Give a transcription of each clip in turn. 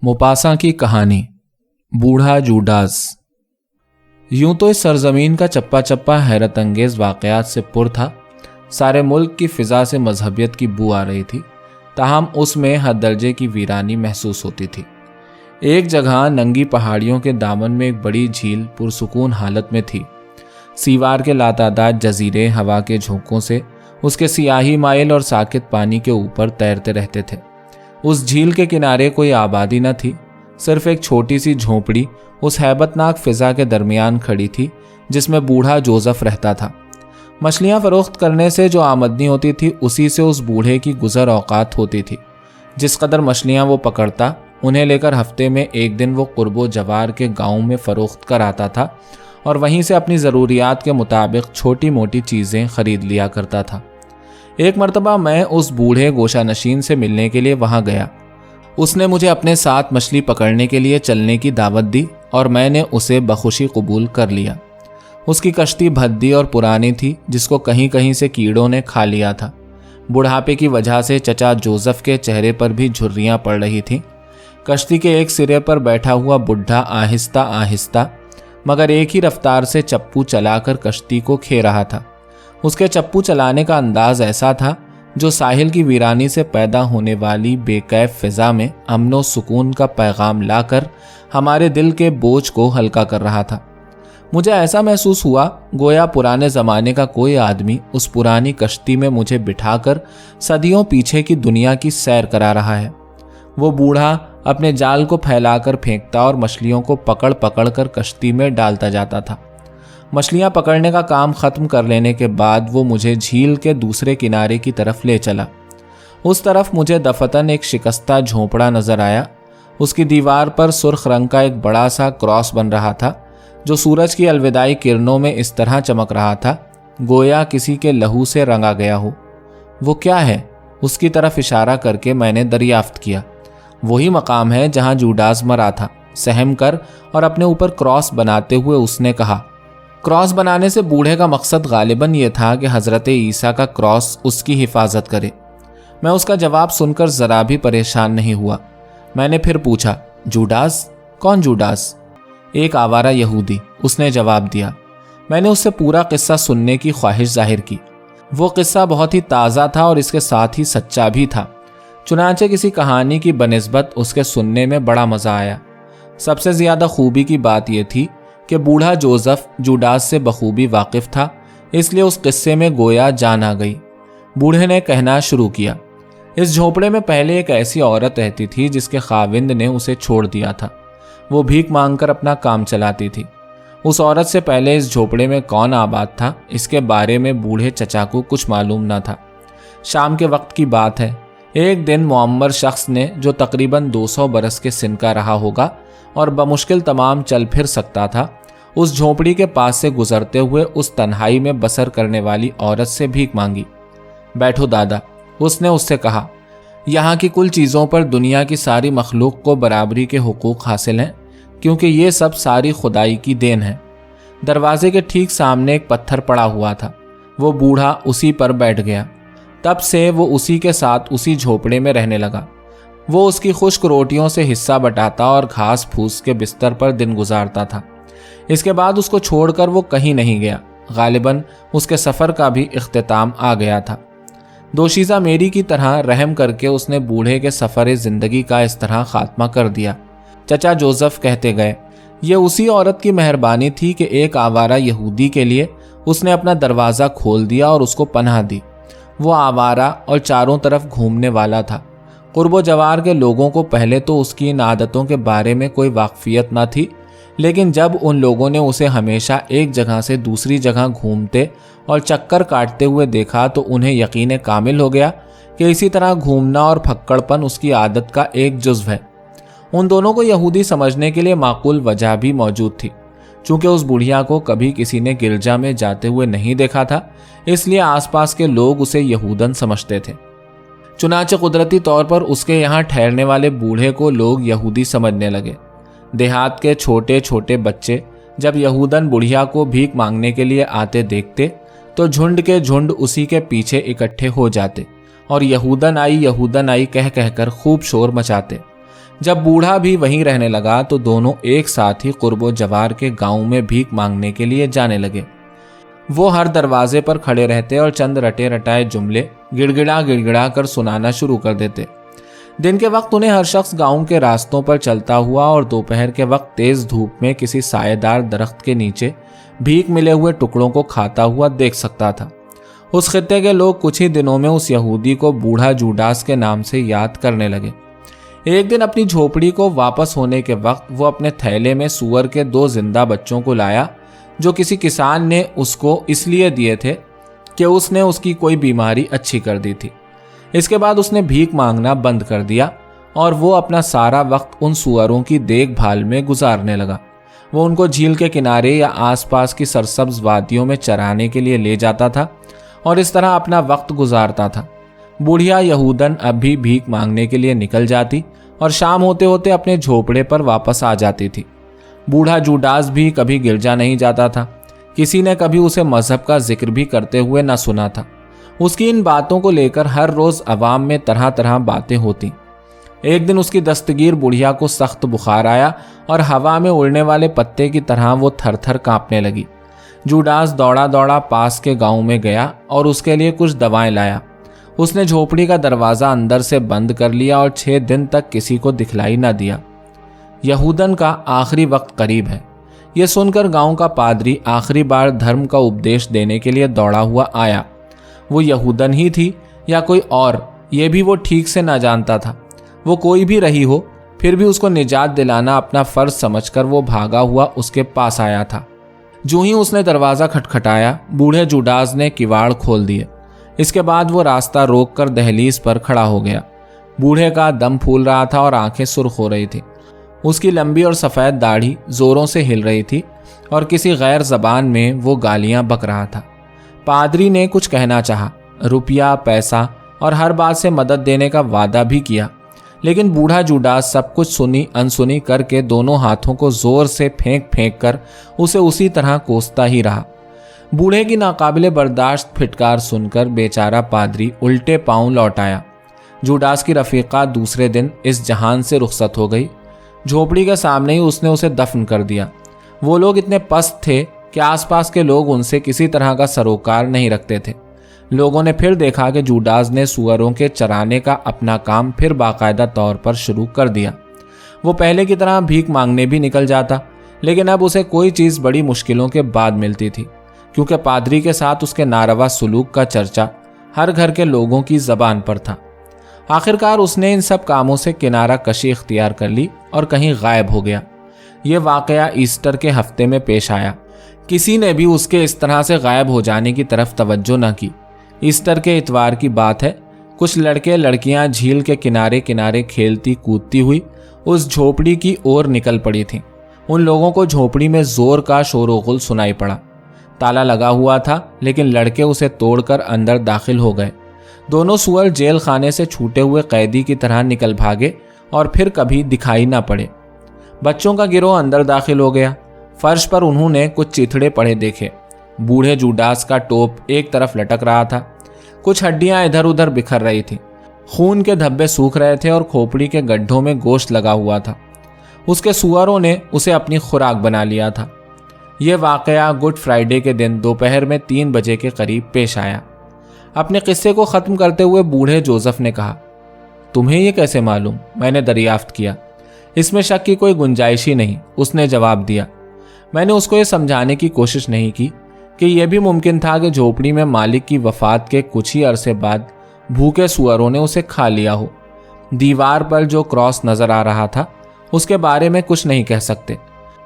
मोपासां की कहानी। बूढ़ा जूडास। यूं तो इस सरजमीन का चप्पा चप्पा हैरत अंगेज वाकयात से पुर था। सारे मुल्क की फिजा से मजहबियत की बू आ रही थी, ताहम उसमें हद दर्जे की वीरानी महसूस होती थी। एक जगह नंगी पहाड़ियों के दामन में एक बड़ी झील पुरसुकून हालत में थी। सीवार के लातादाद जजीरे हवा के झोंकों से उसके सियाही माइल और साकित पानी के ऊपर तैरते रहते थे। उस झील के किनारे कोई आबादी न थी, सिर्फ एक छोटी सी झोंपड़ी उस हैबतनाक फिजा के दरमियान खड़ी थी जिसमें बूढ़ा जोसेफ रहता था। मछलियां फरोख्त करने से जो आमदनी होती थी उसी से उस बूढ़े की गुजर औकात होती थी। जिस कदर मछलियां वो पकड़ता, उन्हें लेकर हफ्ते में एक दिन वो कुर्बो जवार के गांव में फरोख्त कर आता था और वहीं से अपनी ज़रूरियात के मुताबिक छोटी मोटी चीज़ें खरीद लिया करता था। एक मर्तबा मैं उस बूढ़े गोशा नशीन से मिलने के लिए वहां गया। उसने मुझे अपने साथ मछली पकड़ने के लिए चलने की दावत दी और मैंने उसे बखुशी कबूल कर लिया। उसकी कश्ती भद्दी और पुरानी थी, जिसको कहीं कहीं से कीड़ों ने खा लिया था। बुढ़ापे की वजह से चचा जोसेफ के चेहरे पर भी झुर्रियां पड़ रही थीं। कश्ती के एक सिरे पर बैठा हुआ बुढ़ा आहिस्ता आहिस्ता मगर एक ही रफ्तार से चप्पू चलाकर कश्ती को खे रहा था। उसके चप्पू चलाने का अंदाज ऐसा था जो साहिल की वीरानी से पैदा होने वाली बेकैफ फिजा में अमनो सुकून का पैगाम लाकर हमारे दिल के बोझ को हल्का कर रहा था। मुझे ऐसा महसूस हुआ गोया पुराने ज़माने का कोई आदमी उस पुरानी कश्ती में मुझे बिठाकर सदियों पीछे की दुनिया की सैर करा रहा है। वो बूढ़ा अपने जाल को फैलाकर फेंकता और मछलियों को पकड़ पकड़ कर कश्ती में डालता जाता था। मछलियां पकड़ने का काम ख़त्म कर लेने के बाद वो मुझे झील के दूसरे किनारे की तरफ ले चला। उस तरफ मुझे दफतन एक शिकस्ता झोंपड़ा नज़र आया। उसकी दीवार पर सुर्ख रंग का एक बड़ा सा क्रॉस बन रहा था जो सूरज की अलविदाई किरणों में इस तरह चमक रहा था गोया किसी के लहू से रंगा गया हो। वो क्या है? उसकी तरफ इशारा करके मैंने दरियाफ्त किया। वही मकाम है जहां जूडास मरा था। सहम कर और अपने ऊपर क्रॉस बनाते हुए उसने कहा। क्रॉस बनाने से बूढ़े का मकसद गालिबन ये था कि हज़रत ईसा का क्रॉस उसकी हिफाजत करे। मैं उसका जवाब सुनकर ज़रा भी परेशान नहीं हुआ। मैंने फिर पूछा, जूडास? कौन जूडास? एक आवारा यहूदी, उसने जवाब दिया। मैंने उससे पूरा किस्सा सुनने की ख्वाहिश जाहिर की। वो किस्सा बहुत ही ताज़ा था और इसके साथ ही सच्चा भी था। चुनांचे किसी कहानी की बनिस्बत उसके सुनने में बड़ा मज़ा आया। सबसे ज़्यादा खूबी की बात यह थी कि बूढ़ा जोसेफ जूडास से बखूबी वाकिफ था, इसलिए उस किस्से में गोया जान आ गई। बूढ़े ने कहना शुरू किया, इस झोपड़े में पहले एक ऐसी औरत रहती थी जिसके खाविंद ने उसे छोड़ दिया था। वो भीख मांगकर अपना काम चलाती थी। उस औरत से पहले इस झोपड़े में कौन आबाद था, इसके बारे में बूढ़े चचा को कुछ मालूम न था। शाम के वक्त की बात है। एक दिन मुअम्मर शख्स ने, जो तकरीबन 200 बरस के सिन का रहा होगा और बमुश्किल तमाम चल फिर सकता था, उस झोपड़ी के पास से गुजरते हुए उस तन्हाई में बसर करने वाली औरत से भीख मांगी। बैठो दादा, उसने उससे कहा। यहाँ की कुल चीज़ों पर दुनिया की सारी मखलूक को बराबरी के हुकूक हासिल हैं, क्योंकि ये सब सारी खुदाई की देन है। दरवाजे के ठीक सामने एक पत्थर पड़ा हुआ था। वो बूढ़ा उसी पर बैठ गया। तब से वो उसी के साथ उसी झोपड़े में रहने लगा। वो उसकी खुश्क रोटियों से हिस्सा बटाता और घास फूस के बिस्तर पर दिन गुजारता था। इसके बाद उसको छोड़कर वो कहीं नहीं गया। गालिबन उसके सफ़र का भी इख्तिताम आ गया था। दोशीज़ा मेरी की तरह रहम करके उसने बूढ़े के सफ़र ज़िंदगी का इस तरह खात्मा कर दिया। चचा जोसेफ कहते गए, ये उसी औरत की मेहरबानी थी कि एक आवारा यहूदी के लिए उसने अपना दरवाज़ा खोल दिया और उसको पनाह दी। वो आवारा और चारों तरफ घूमने वाला था। कुर्बो जवार के लोगों को पहले तो उसकी इन आदतों के बारे में कोई वाकफियत न थी, लेकिन जब उन लोगों ने उसे हमेशा एक जगह से दूसरी जगह घूमते और चक्कर काटते हुए देखा तो उन्हें यकीन कामिल हो गया कि इसी तरह घूमना और फक्कड़पन उसकी आदत का एक जुज़्व है। उन दोनों को यहूदी समझने के लिए माकूल वजह भी मौजूद थी। चूँकि उस बुढ़िया को कभी किसी ने गिरजा में जाते हुए नहीं देखा था, इसलिए आसपास के लोग उसे यहूदन समझते थे। चुनांचे कुदरती तौर पर उसके यहाँ ठहरने वाले बूढ़े को लोग यहूदी समझने लगे। देहात के छोटे छोटे बच्चे जब यहूदन बुढ़िया को भीख मांगने के लिए आते देखते तो झुंड के झुंड उसी के पीछे इकट्ठे हो जाते और यहूदन आई कह कहकर खूब शोर मचाते। جب بوڑھا بھی وہیں رہنے لگا تو دونوں ایک ساتھ ہی قرب و جوار کے گاؤں میں بھیک مانگنے کے لیے جانے لگے۔ وہ ہر دروازے پر کھڑے رہتے اور چند رٹے رٹائے جملے گڑ گڑا کر سنانا شروع کر دیتے۔ دن کے وقت انہیں ہر شخص گاؤں کے راستوں پر چلتا ہوا اور دوپہر کے وقت تیز دھوپ میں کسی سایہ دار درخت کے نیچے بھیک ملے ہوئے ٹکڑوں کو کھاتا ہوا دیکھ سکتا تھا۔ اس خطے کے لوگ کچھ ہی دنوں میں اس یہودی کو بوڑھا جوڈاس کے نام سے یاد کرنے لگے۔ ایک دن اپنی جھوپڑی کو واپس ہونے کے وقت وہ اپنے تھیلے میں سور کے 2 زندہ بچوں کو لایا جو کسی کسان نے اس کو اس لیے دیے تھے کہ اس نے اس کی کوئی بیماری اچھی کر دی تھی۔ اس کے بعد اس نے بھیک مانگنا بند کر دیا اور وہ اپنا سارا وقت ان سوروں کی دیکھ بھال میں گزارنے لگا۔ وہ ان کو جھیل کے کنارے یا آس پاس کی سرسبز وادیوں میں چرانے کے لیے لے جاتا تھا اور اس طرح اپنا وقت گزارتا تھا۔ بوڑھیا یہودن اب بھی بھیک مانگنے کے لیے نکل جاتی اور شام ہوتے ہوتے اپنے جھوپڑے پر واپس آ جاتی تھی۔ بوڑھا جوڈاس بھی کبھی گرجا نہیں جاتا تھا۔ کسی نے کبھی اسے مذہب کا ذکر بھی کرتے ہوئے نہ سنا تھا۔ اس کی ان باتوں کو لے کر ہر روز عوام میں طرح طرح باتیں ہوتی۔ ایک دن اس کی دستگیر بڑھیا کو سخت بخار آیا اور ہوا میں اڑنے والے پتے کی طرح وہ تھر تھر کانپنے لگی۔ جوڈاس دوڑا دوڑا پاس کے گاؤں میں گیا اور اس کے لیے کچھ دوائیں لایا۔ اس نے جھوپڑی کا دروازہ اندر سے بند کر لیا اور 6 دن تک کسی کو دکھلائی نہ دیا۔ یہودن کا آخری وقت قریب ہے، یہ سن کر گاؤں کا پادری آخری بار دھرم کا اپدیش دینے کے لیے دوڑا ہوا آیا۔ وہ یہودن ہی تھی یا کوئی اور، یہ بھی وہ ٹھیک سے نہ جانتا تھا۔ وہ کوئی بھی رہی ہو، پھر بھی اس کو نجات دلانا اپنا فرض سمجھ کر وہ بھاگا ہوا اس کے پاس آیا تھا۔ جو ہی اس نے دروازہ کھٹکھٹایا، بوڑھے جوڈاس نے کواڑ کھول دیے۔ اس کے بعد وہ راستہ روک کر دہلیز پر کھڑا ہو گیا۔ بوڑھے کا دم پھول رہا تھا اور آنکھیں سرخ ہو رہی تھی۔ اس کی لمبی اور سفید داڑھی زوروں سے ہل رہی تھی اور کسی غیر زبان میں وہ گالیاں بک رہا تھا۔ پادری نے کچھ کہنا چاہا، روپیہ، پیسہ اور ہر بات سے مدد دینے کا وعدہ بھی کیا، لیکن بوڑھا جوڈاس سب کچھ سنی انسنی کر کے دونوں ہاتھوں کو زور سے پھینک پھینک کر اسے اسی طرح کوستا ہی رہا۔ بوڑھے کی ناقابل برداشت پھٹکار سن کر بیچارہ پادری الٹے پاؤں لوٹ آیا۔ جوڈاس کی رفیقہ دوسرے دن اس جہان سے رخصت ہو گئی۔ جھوپڑی کے سامنے ہی اس نے اسے دفن کر دیا۔ وہ لوگ اتنے پست تھے کہ آس پاس کے لوگ ان سے کسی طرح کا سروکار نہیں رکھتے تھے۔ لوگوں نے پھر دیکھا کہ جوڈاس نے سوروں کے چرانے کا اپنا کام پھر باقاعدہ طور پر شروع کر دیا۔ وہ پہلے کی طرح بھیک مانگنے بھی نکل جاتا، لیکن اب اسے کوئی چیز بڑی مشکلوں کے بعد ملتی تھی، کیونکہ پادری کے ساتھ اس کے ناروا سلوک کا چرچا ہر گھر کے لوگوں کی زبان پر تھا۔ آخرکار اس نے ان سب کاموں سے کنارہ کشی اختیار کر لی اور کہیں غائب ہو گیا۔ یہ واقعہ ایسٹر کے ہفتے میں پیش آیا۔ کسی نے بھی اس کے اس طرح سے غائب ہو جانے کی طرف توجہ نہ کی۔ ایسٹر کے اتوار کی بات ہے، کچھ لڑکے لڑکیاں جھیل کے کنارے کنارے کھیلتی کودتی ہوئی اس جھوپڑی کی اور نکل پڑی تھیں۔ ان لوگوں کو جھوپڑی میں زور کا شور و غل سنائی پڑا۔ تالا لگا ہوا تھا، لیکن لڑکے اسے توڑ کر اندر داخل ہو گئے۔ دونوں سور جیل خانے سے چھوٹے ہوئے قیدی کی طرح نکل بھاگے اور پھر کبھی دکھائی نہ پڑے۔ بچوں کا گروہ اندر داخل ہو گیا۔ فرش پر انہوں نے کچھ چیتھڑے پڑے دیکھے۔ بوڑھے جوڈاس کا ٹوپ ایک طرف لٹک رہا تھا، کچھ ہڈیاں ادھر ادھر بکھر رہی تھیں، خون کے دھبے سوکھ رہے تھے اور کھوپڑی کے گڈھوں میں گوشت لگا ہوا تھا۔ اس کے سوروں نے اسے اپنی خوراک بنا لیا تھا۔ یہ واقعہ گڈ فرائیڈے کے دن دوپہر میں 3 بجے کے قریب پیش آیا۔ اپنے قصے کو ختم کرتے ہوئے بوڑھے جوزف نے کہا، تمہیں یہ کیسے معلوم؟ میں نے دریافت کیا۔ اس میں شک کی کوئی گنجائش ہی نہیں، اس نے جواب دیا۔ میں نے اس کو یہ سمجھانے کی کوشش نہیں کی کہ یہ بھی ممکن تھا کہ جھوپڑی میں مالک کی وفات کے کچھ ہی عرصے بعد بھوکے سوروں نے اسے کھا لیا ہو۔ دیوار پر جو کراس نظر آ رہا تھا اس کے بارے میں کچھ نہیں کہہ سکتے۔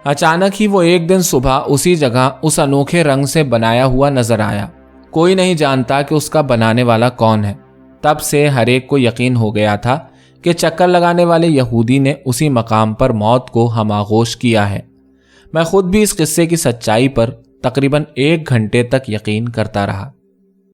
اچانک ہی وہ ایک دن صبح اسی جگہ اس انوکھے رنگ سے بنایا ہوا نظر آیا۔ کوئی نہیں جانتا کہ اس کا بنانے والا کون ہے۔ تب سے ہر ایک کو یقین ہو گیا تھا کہ چکر لگانے والے یہودی نے اسی مقام پر موت کو ہم آغوش کیا ہے۔ میں خود بھی اس قصے کی سچائی پر تقریباً 1 گھنٹے تک یقین کرتا رہا۔